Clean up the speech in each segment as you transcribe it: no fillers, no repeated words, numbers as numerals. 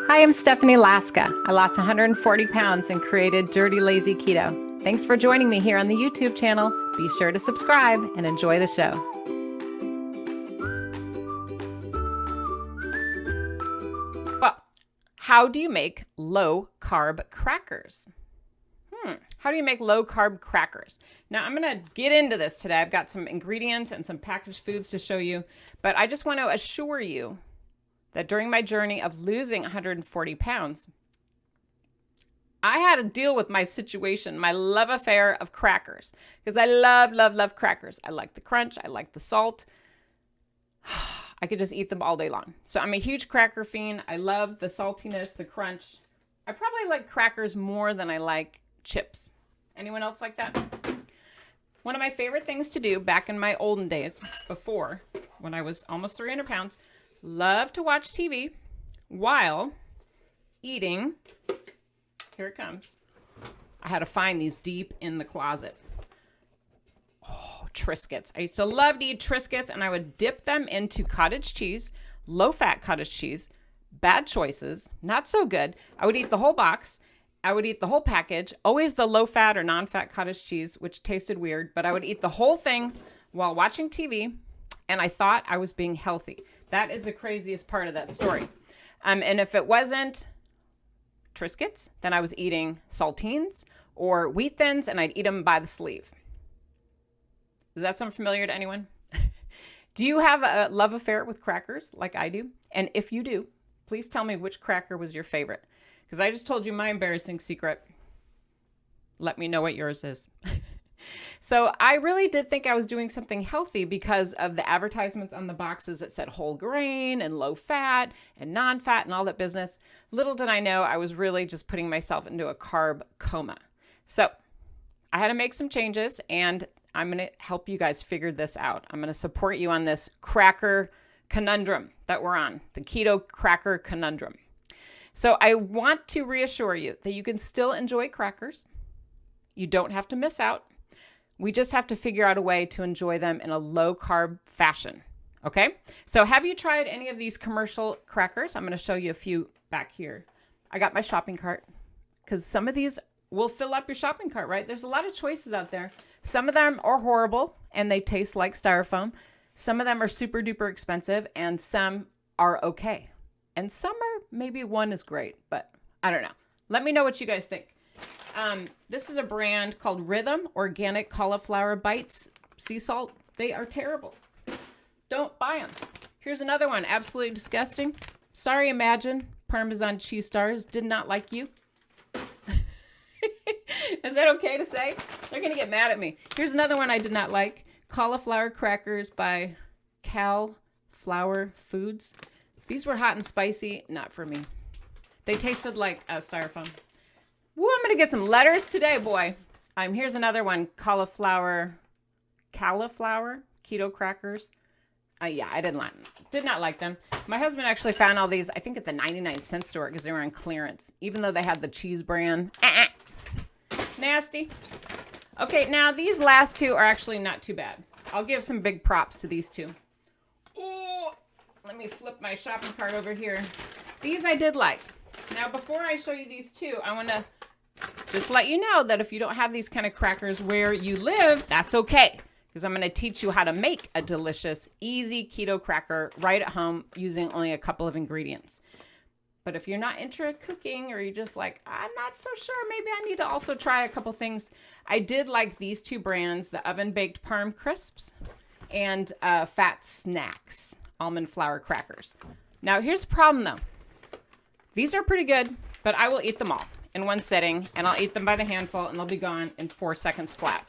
Hi, I'm Stephanie Laska. I lost 140 pounds and created Dirty Lazy Keto. Thanks for joining me here on the YouTube channel. Be sure to subscribe and enjoy the show. Well, how do you make low-carb crackers? How do you make low-carb crackers? Now, I'm going to get into this today. I've got some ingredients and some packaged foods to show you, but I just want to assure you that during my journey of losing 140 pounds, I had to deal with my situation, my love affair of crackers, because I love crackers. I like the crunch. I like the salt. I could just eat them all day long. So I'm a huge cracker fiend. I love the saltiness, the crunch. I probably like crackers more than I like chips. Anyone else like that? One of my favorite things to do back in my olden days, before, when I was almost 300 pounds, love to watch TV while eating. Here it comes. I had to find these deep in the closet. Oh, Triscuits. I used to love to eat Triscuits, and I would dip them into cottage cheese, low-fat cottage cheese, bad choices, not so good. I would eat the whole box. I would eat the whole package, always the low-fat or non-fat cottage cheese, which tasted weird, but I would eat the whole thing while watching TV, and I thought I was being healthy. That is the craziest part of that story. And if it wasn't Triscuits, then I was eating saltines or wheat thins, and I'd eat them by the sleeve. Does that sound familiar to anyone? Do you have a love affair with crackers like I do? And if you do, please tell me which cracker was your favorite. Because I just told you my embarrassing secret. Let me know what yours is. So I really did think I was doing something healthy because of the advertisements on the boxes that said whole grain and low fat and non-fat and all that business. Little did I know I was really just putting myself into a carb coma. So I had to make some changes, and I'm going to help you guys figure this out. I'm going to support you on this cracker conundrum that we're on, the keto cracker conundrum. So I want to reassure you that you can still enjoy crackers. You don't have to miss out. We just have to figure out a way to enjoy them in a low-carb fashion, okay? So have you tried any of these commercial crackers? I'm going to show you a few back here. I got my shopping cart because some of these will fill up your shopping cart, right? There's a lot of choices out there. Some of them are horrible, and they taste like styrofoam. Some of them are super-duper expensive, and some are okay. And some are, maybe one is great, but I don't know. Let me know what you guys think. This is a brand called Rhythm Organic Cauliflower Bites Sea Salt. They are terrible. Don't buy them. Here's another one. Absolutely disgusting. Sorry, Imagine. Parmesan cheese stars. Did not like you. Is that okay to say? They're going to get mad at me. Here's another one I did not like. Cauliflower crackers by Cal Flower Foods. These were hot and spicy. Not for me. They tasted like styrofoam. Woo, I'm going to get some letters today, boy. Here's another one, cauliflower keto crackers. Yeah, I did not like them. My husband actually found all these, I think at the 99-cent store because they were on clearance, even though they had the cheese brand. Nasty. Okay, now these last two are actually not too bad. I'll give some big props to these two. Oh, let me flip my shopping cart over here. These I did like. Now, before I show you these two, I want to just let you know that if you don't have these kind of crackers where you live, that's okay. Because I'm going to teach you how to make a delicious, easy keto cracker right at home using only a couple of ingredients. But if you're not into cooking, or you're just like, I'm not so sure, maybe I need to also try a couple things. I did like these two brands, the oven-baked Parm Crisps and Fat Snacks almond flour crackers. Now, here's the problem, though. These are pretty good, but I will eat them all in one sitting, and I'll eat them by the handful, and they'll be gone in 4 seconds flat.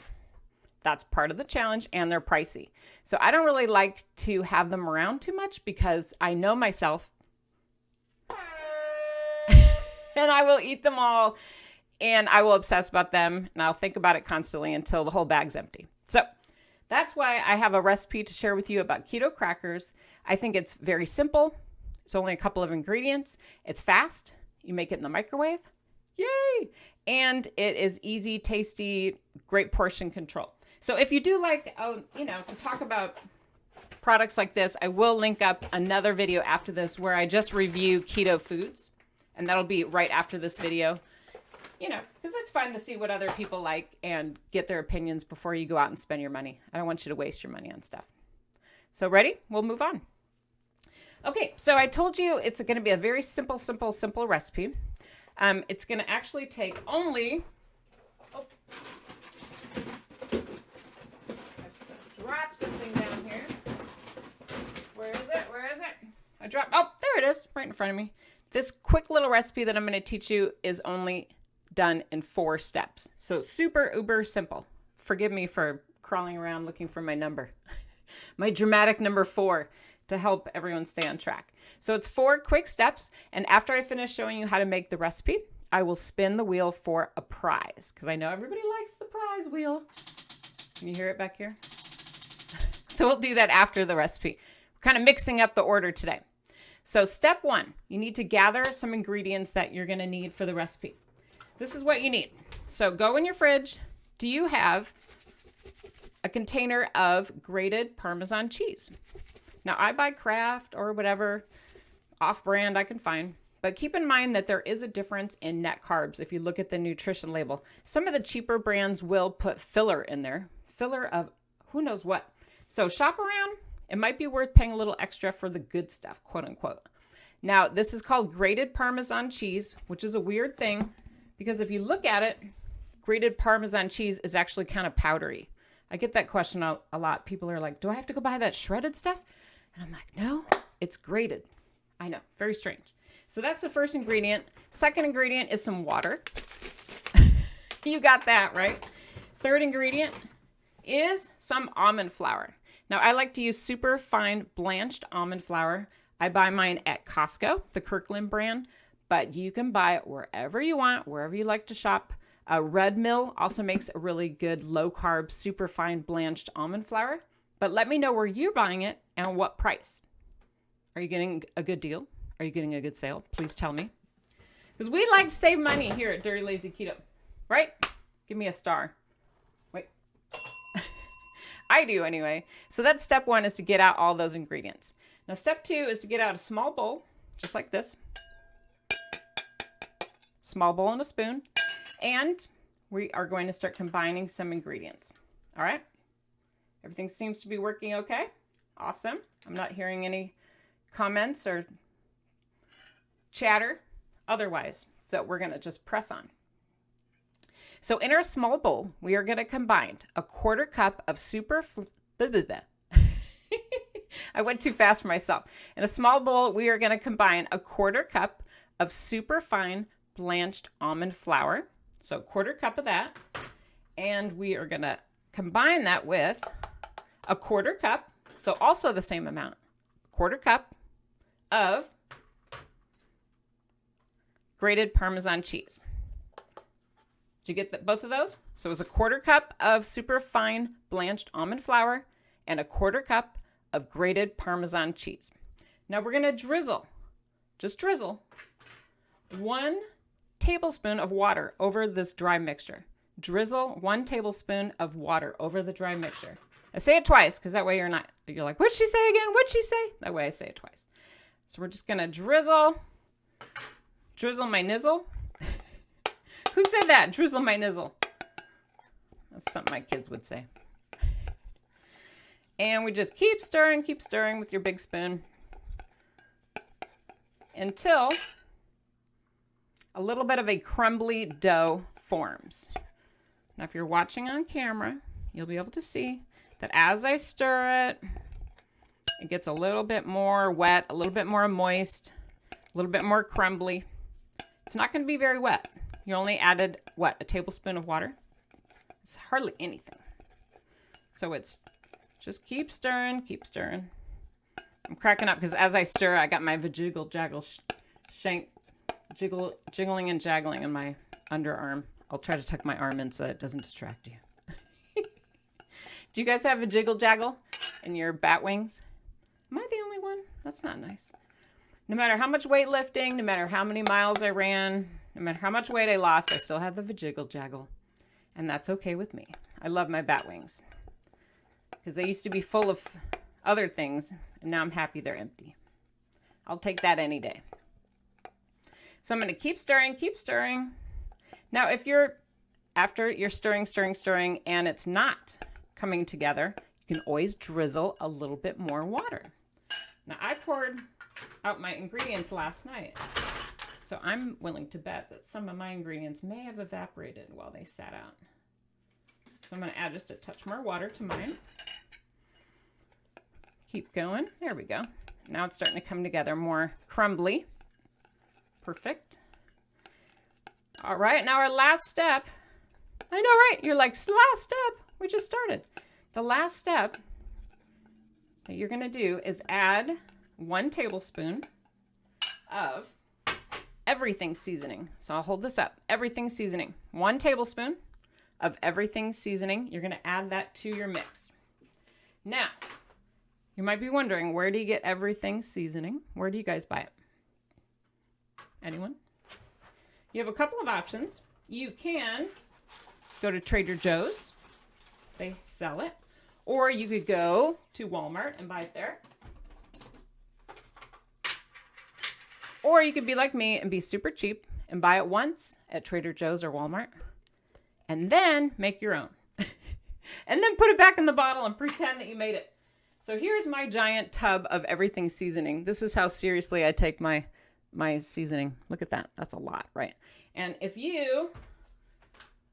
That's part of the challenge, and they're pricey. So I don't really like to have them around too much because I know myself, and I will eat them all, and I will obsess about them, and I'll think about it constantly until the whole bag's empty. So that's why I have a recipe to share with you about keto crackers. I think it's very simple. It's only a couple of ingredients. It's fast. You make it in the microwave. Yay! And it is easy, tasty, great portion control. So if you do like, to talk about products like this, I will link up another video after this where I just review keto foods And that'll be right after this video, you know, because it's fun to see what other people like and get their opinions before you go out and spend your money. I don't want you to waste your money on stuff. So ready? We'll move on. Okay, so I told you it's going to be a very simple recipe. It's going to actually take only, oh, I dropped something down here. Where is it? I dropped, oh, there it is, right in front of me. This quick little recipe that I'm going to teach you is only done in 4 steps. So super uber simple. Forgive me for crawling around looking for my number. My dramatic number 4 to help everyone stay on track. So it's 4 quick steps. And after I finish showing you how to make the recipe, I will spin the wheel for a prize, because I know everybody likes the prize wheel. Can you hear it back here? So we'll do that after the recipe. We're kind of mixing up the order today. So step 1, you need to gather some ingredients that you're going to need for the recipe. This is what you need. So go in your fridge. Do you have a container of grated Parmesan cheese? Now I buy Kraft or whatever off-brand I can find, but keep in mind that there is a difference in net carbs if you look at the nutrition label. Some of the cheaper brands will put filler in there, filler of who knows what. So shop around. It might be worth paying a little extra for the good stuff, quote unquote. Now, this is called grated Parmesan cheese, which is a weird thing because if you look at it, grated Parmesan cheese is actually kind of powdery. I get that question a lot. People are like, do I have to go buy that shredded stuff? And I'm like, no, it's grated. I know, very strange. So that's the first ingredient. Second ingredient is some water. You got that, right? Third ingredient is some almond flour. Now, I like to use super fine blanched almond flour. I buy mine at Costco, the Kirkland brand, but you can buy it wherever you want, wherever you like to shop. Red Mill also makes a really good low-carb, super fine blanched almond flour. But let me know where you're buying it and what price. Are you getting a good deal? Are you getting a good sale? Please tell me. Because we like to save money here at Dirty Lazy Keto, right? Give me a star. Wait. I do anyway. So that's step 1, is to get out all those ingredients. Now step 2 is to get out a small bowl, just like this. Small bowl and a spoon. And we are going to start combining some ingredients. All right? Everything seems to be working okay. Awesome. I'm not hearing any comments or chatter otherwise. So we're going to just press on. So in our small bowl, we are going to combine a 1/4 cup of I went too fast for myself. In a small bowl, we are going to combine a 1/4 cup of super fine blanched almond flour. So 1/4 cup of that. And we are going to combine that with a 1/4 cup. So also the same amount, 1/4 cup of grated Parmesan cheese. Did you get both of those? So it was a 1/4 cup of super fine blanched almond flour and a 1/4 cup of grated Parmesan cheese. Now we're going to drizzle, just drizzle, 1 tablespoon of water over this dry mixture. Drizzle 1 tablespoon of water over the dry mixture. I say it twice because that way you're like, what'd she say again? What'd she say? That way I say it twice. So we're just going to drizzle my nizzle. Who said that? Drizzle my nizzle. That's something my kids would say. And we just keep stirring with your big spoon until a little bit of a crumbly dough forms. Now, if you're watching on camera, you'll be able to see that as I stir it, it gets a little bit more wet, a little bit more moist, a little bit more crumbly. It's not going to be very wet. You only added, what, a tablespoon of water? It's hardly anything. So it's just keep stirring. I'm cracking up because as I stir, I got my vajiggle-jaggle jiggling and jaggling in my underarm. I'll try to tuck my arm in so it doesn't distract you. Do you guys have a jiggle-jaggle in your bat wings? Am I the only one? That's not nice. No matter how much weightlifting, no matter how many miles I ran, no matter how much weight I lost, I still have the vajiggle-jaggle. And that's okay with me. I love my bat wings because they used to be full of other things, and now I'm happy they're empty. I'll take that any day. So I'm going to keep stirring, keep stirring. Now, after you're stirring, and it's not coming together, you can always drizzle a little bit more water. Now, I poured out my ingredients last night, so I'm willing to bet that some of my ingredients may have evaporated while they sat out. So I'm going to add just a touch more water to mine. Keep going. There we go. Now it's starting to come together more crumbly. Perfect. All right, now our last step. I know, right? You're like, last step. We just started. The last step that you're going to do is add 1 tablespoon of everything seasoning. So I'll hold this up. Everything seasoning. 1 tablespoon of everything seasoning. You're going to add that to your mix. Now, you might be wondering, where do you get everything seasoning? Where do you guys buy it? Anyone? You have a couple of options. You can go to Trader Joe's. They sell it. Or you could go to Walmart and buy it there. Or you could be like me and be super cheap and buy it once at Trader Joe's or Walmart. And then make your own. And then put it back in the bottle and pretend that you made it. So here's my giant tub of everything seasoning. This is how seriously I take my seasoning. Look at that. That's a lot, right? And if you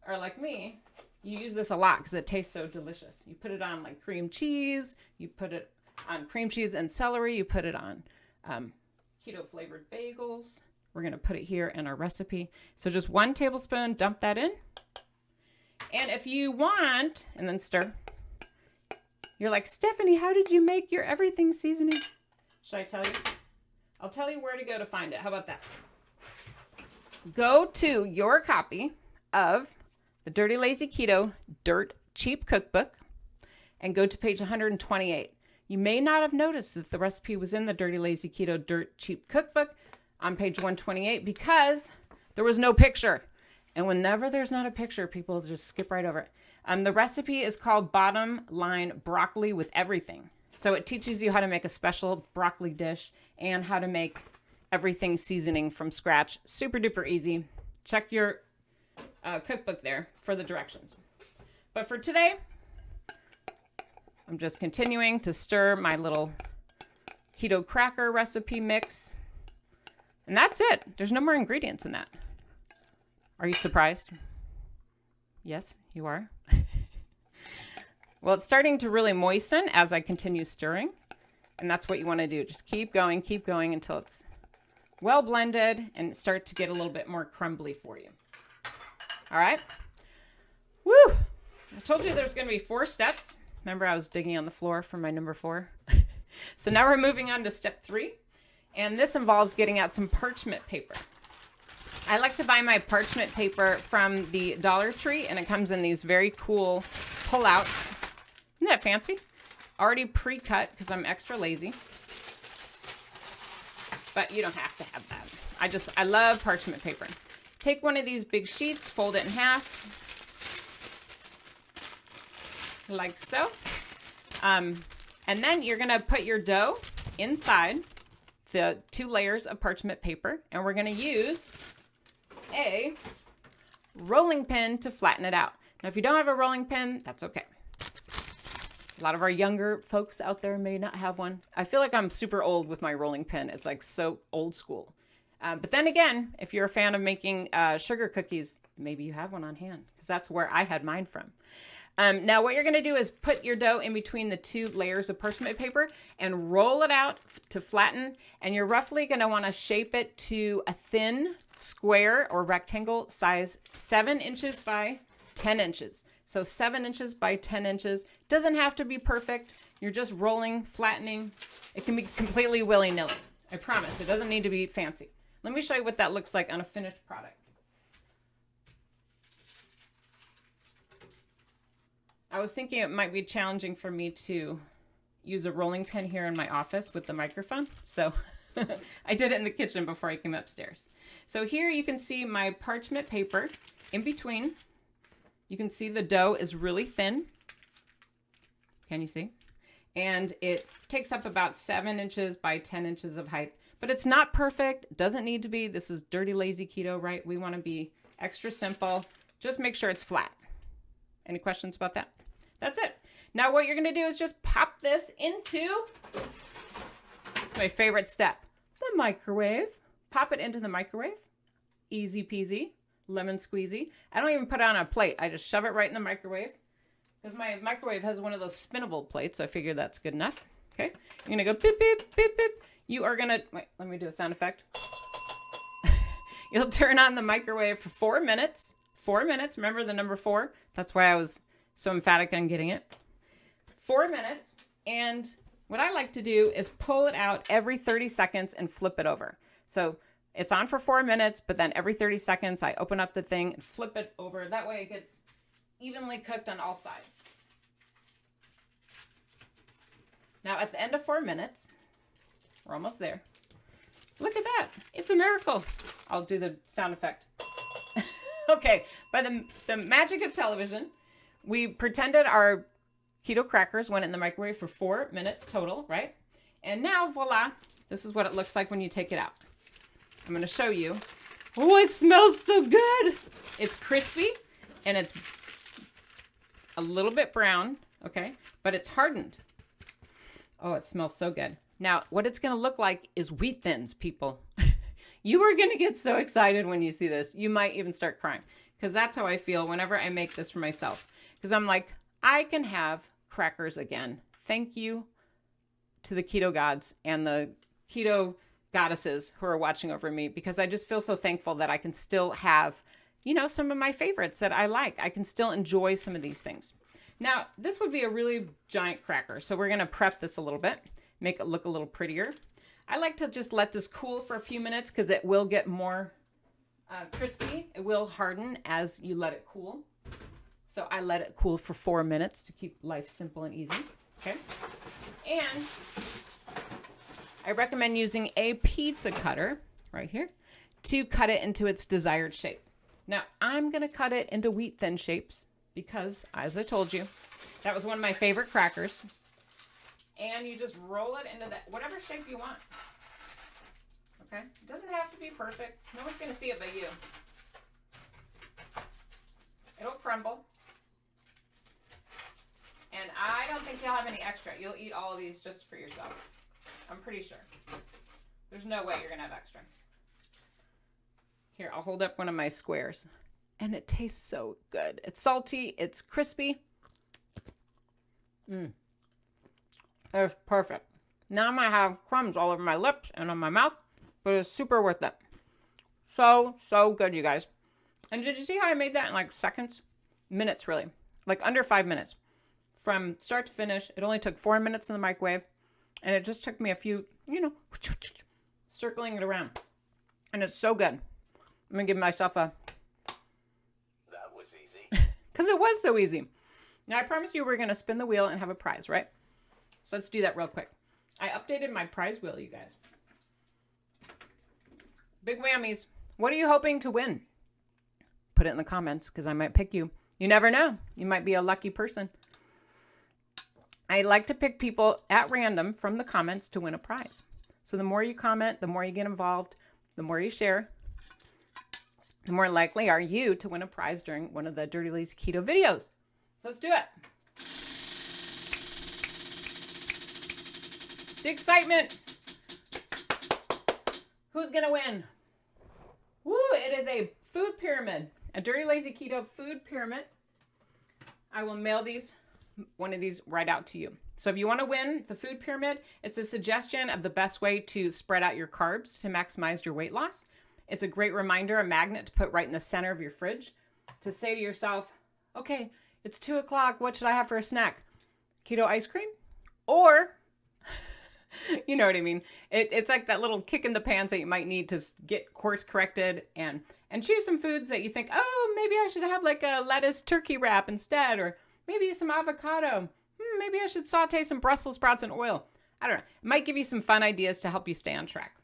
are like me, you use this a lot because it tastes so delicious. You put it on like cream cheese. You put it on cream cheese and celery. You put it on keto flavored bagels. We're going to put it here in our recipe. So just 1 tablespoon, dump that in. And if you want, and then stir. You're like, Stephanie, how did you make your everything seasoning? Should I tell you? I'll tell you where to go to find it. How about that? Go to your copy of the Dirty Lazy Keto Dirt Cheap Cookbook and go to page 128. You may not have noticed that the recipe was in the Dirty Lazy Keto Dirt Cheap Cookbook on page 128 because there was no picture. And whenever there's not a picture, people just skip right over it. The recipe is called Bottom Line Broccoli with Everything. So it teaches you how to make a special broccoli dish and how to make everything seasoning from scratch. Super duper easy. Check your cookbook there for the directions. But for today, I'm just continuing to stir my little keto cracker recipe mix. And that's it. There's no more ingredients in that. Are you surprised? Yes, you are. Well, it's starting to really moisten as I continue stirring. And that's what you want to do. Just keep going until it's well blended and start to get a little bit more crumbly for you. All right. Woo! I told you there's going to be 4 steps. Remember, I was digging on the floor for my number 4. So now we're moving on to step 3. And this involves getting out some parchment paper. I like to buy my parchment paper from the Dollar Tree, and it comes in these very cool pullouts. Isn't that fancy? Already pre-cut because I'm extra lazy. But you don't have to have that. I love parchment paper. Take one of these big sheets, fold it in half, like so. And then you're going to put your dough inside the 2 layers of parchment paper, and we're going to use a rolling pin to flatten it out. Now, if you don't have a rolling pin, that's okay. A lot of our younger folks out there may not have one. I feel like I'm super old with my rolling pin. It's like so old school. But then again, if you're a fan of making sugar cookies, maybe you have one on hand because that's where I had mine from. Now what you're going to do is put your dough in between the 2 layers of parchment paper and roll it out to flatten. And you're roughly going to want to shape it to a thin square or rectangle size 7 inches by 10 inches. So 7 inches by 10 inches. Doesn't have to be perfect. You're just rolling, flattening. It can be completely willy-nilly. I promise. It doesn't need to be fancy. Let me show you what that looks like on a finished product. I was thinking it might be challenging for me to use a rolling pin here in my office with the microphone. So I did it in the kitchen before I came upstairs. So here you can see my parchment paper in between. You can see the dough is really thin. Can you see? And it takes up about 7 inches by 10 inches of height. but it's not perfect. It doesn't need to be. This is dirty, lazy keto, right? We want to be extra simple. Just make sure it's flat. Any questions about that? That's it. Now what you're going to do is just pop this into, it's my favorite step, the microwave. Pop it into the microwave. Easy peasy, lemon squeezy. I don't even put it on a plate. I just shove it right in the microwave because my microwave has one of those spinnable plates. So I figure that's good enough. Okay. You're going to go beep, beep, beep, beep. You are going to, wait, let me do a sound effect. You'll turn on the microwave for 4 minutes. 4 minutes. Remember the number 4? That's why I was so emphatic on getting it. 4 minutes. And what I like to do is pull it out every 30 seconds and flip it over. So it's on for 4 minutes, but then every 30 seconds, I open up the thing and flip it over. That way it gets evenly cooked on all sides. Now at the end of 4 minutes, we're almost there. Look at that. It's a miracle. I'll do the sound effect. Okay, by the magic of television, we pretended our keto crackers went in the microwave for 4 minutes total, right? And now, voila, this is what it looks like when you take it out. I'm going to show you. Oh, it smells so good. It's crispy and it's a little bit brown, okay? But it's hardened. Oh, it smells so good. Now, what it's going to look like is wheat thins, people. You are going to get so excited when you see this. You might even start crying because that's how I feel whenever I make this for myself. Because I'm like, I can have crackers again. Thank you to the keto gods and the keto goddesses who are watching over me, because I just feel so thankful that I can still have, you know, some of my favorites that I like. I can still enjoy some of these things. Now, this would be a really giant cracker. So we're going to prep this a little bit, make it look a little prettier. I like to just let this cool for a few minutes because it will get more crispy. It will harden as you let it cool. So I let it cool for 4 minutes to keep life simple and easy. Okay. And I recommend using a pizza cutter right here to cut it into its desired shape. Now I'm going to cut it into wheat thin shapes because, as I told you, that was one of my favorite crackers. And you just roll it into that, whatever shape you want. Okay? It doesn't have to be perfect. No one's going to see it but you. It'll crumble. And I don't think you'll have any extra. You'll eat all of these just for yourself. I'm pretty sure. There's no way you're going to have extra. Here, I'll hold up one of my squares. And it tastes so good. It's salty. It's crispy. Mmm. It's perfect. Now I might have crumbs all over my lips and on my mouth, but it's super worth it. So good, you guys. And did you see how I made that in like seconds? Minutes, really. Like under 5 minutes. From start to finish, it only took 4 minutes in the microwave, and it just took me a few, you know, circling it around. And it's so good. I'm going to give myself a... That was easy. Because it was so easy. Now, I promised you we're going to spin the wheel and have a prize, right? So let's do that real quick. I updated my prize wheel, you guys. Big whammies. What are you hoping to win? Put it in the comments because I might pick you. You never know. You might be a lucky person. I like to pick people at random from the comments to win a prize. So the more you comment, the more you get involved, the more you share, the more likely are you to win a prize during one of the Dirty Lazy Keto videos. So let's do it. The excitement. Who's going to win? Woo, it is a food pyramid, a Dirty Lazy Keto food pyramid. I will mail one of these right out to you. So if you want to win the food pyramid, it's a suggestion of the best way to spread out your carbs to maximize your weight loss. It's a great reminder, a magnet to put right in the center of your fridge to say to yourself, okay, it's 2 o'clock. What should I have for a snack? Keto ice cream? Or... you know what I mean? It's like that little kick in the pants that you might need to get course corrected and choose some foods that you think, oh, maybe I should have like a lettuce turkey wrap instead, or maybe some avocado. Maybe I should saute some Brussels sprouts in oil. I don't know. It might give you some fun ideas to help you stay on track.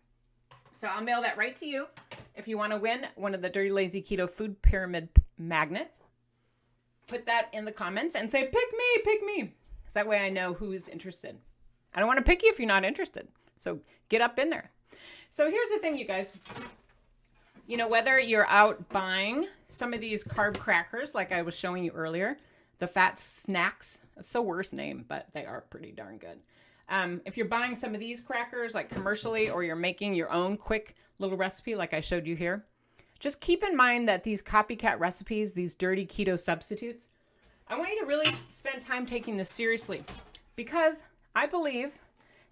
So I'll mail that right to you if you want to win one of the Dirty Lazy Keto food pyramid magnets. Put that in the comments and say, pick me. So that way I know who's interested. I don't want to pick you if you're not interested. So get up in there. So here's the thing, you guys. You know, whether you're out buying some of these carb crackers, like I was showing you earlier, the fat snacks, it's the worst name, but they are pretty darn good. If you're buying some of these crackers like commercially, or you're making your own quick little recipe like I showed you here, just keep in mind that these copycat recipes, these dirty keto substitutes, I want you to really spend time taking this seriously, because I believe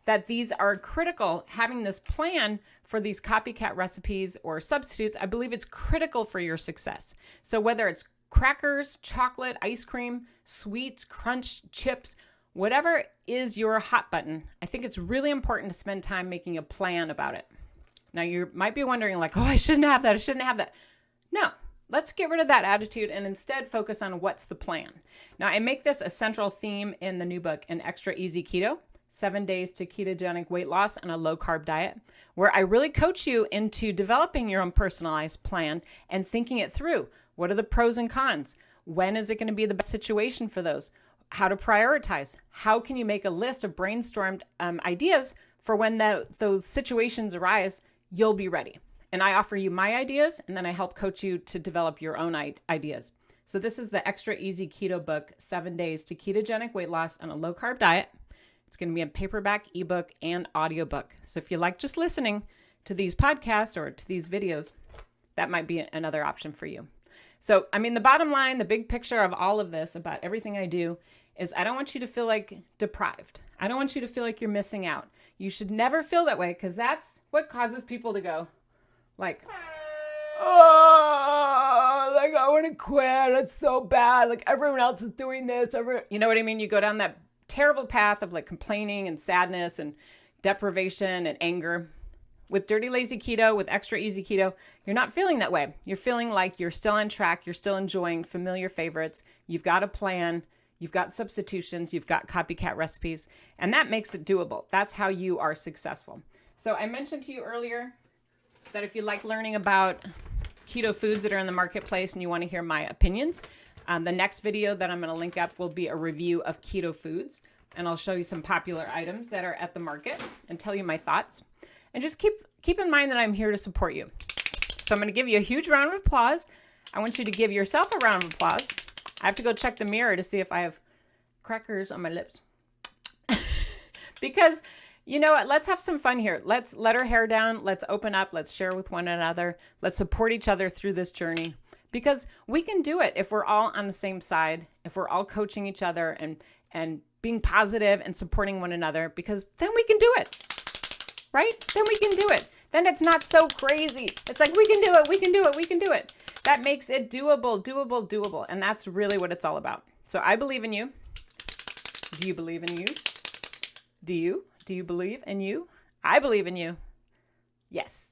that these are critical. Having this plan for these copycat recipes or substitutes, I believe it's critical for your success. So whether it's crackers, chocolate, ice cream, sweets, crunch, chips, whatever is your hot button, I think it's really important to spend time making a plan about it. Now you might be wondering like, oh, I shouldn't have that. I shouldn't have that. No, let's get rid of that attitude and instead focus on what's the plan. Now I make this a central theme in the new book, An Extra Easy Keto, 7 days to ketogenic weight loss and a low carb diet, where I really coach you into developing your own personalized plan and thinking it through. What are the pros and cons? When is it going to be the best situation for those? How to prioritize? How can you make a list of brainstormed ideas for when those situations arise, you'll be ready. And I offer you my ideas, and then I help coach you to develop your own ideas. So this is the Extra Easy Keto book, 7 days to ketogenic weight loss and a low carb diet. It's going to be a paperback, ebook, and audiobook. So if you like just listening to these podcasts or to these videos, that might be another option for you. So, I mean, the bottom line, the big picture of all of this about everything I do is I don't want you to feel like deprived. I don't want you to feel like you're missing out. You should never feel that way, because that's what causes people to go like, oh, like I want to quit. It's so bad. Like everyone else is doing this. You know what I mean? You go down that terrible path of like complaining and sadness and deprivation and anger. With Dirty Lazy Keto, with Extra Easy Keto, you're not feeling that way. You're feeling like you're still on track. You're still enjoying familiar favorites. You've got a plan. You've got substitutions. You've got copycat recipes. And that makes it doable. That's how you are successful. So I mentioned to you earlier that if you like learning about keto foods that are in the marketplace and you want to hear my opinions, the next video that I'm going to link up will be a review of keto foods. And I'll show you some popular items that are at the market and tell you my thoughts. And just keep in mind that I'm here to support you. So I'm going to give you a huge round of applause. I want you to give yourself a round of applause. I have to go check the mirror to see if I have crackers on my lips. Because, you know what? Let's have some fun here. Let's let our hair down. Let's open up. Let's share with one another. Let's support each other through this journey. Because we can do it if we're all on the same side, if we're all coaching each other and being positive and supporting one another, because then we can do it. Right? Then we can do it. Then it's not so crazy. It's like, we can do it, we can do it, we can do it. That makes it doable, doable, doable. And that's really what it's all about. So I believe in you. Do you believe in you? Do you? Do you believe in you? I believe in you. Yes.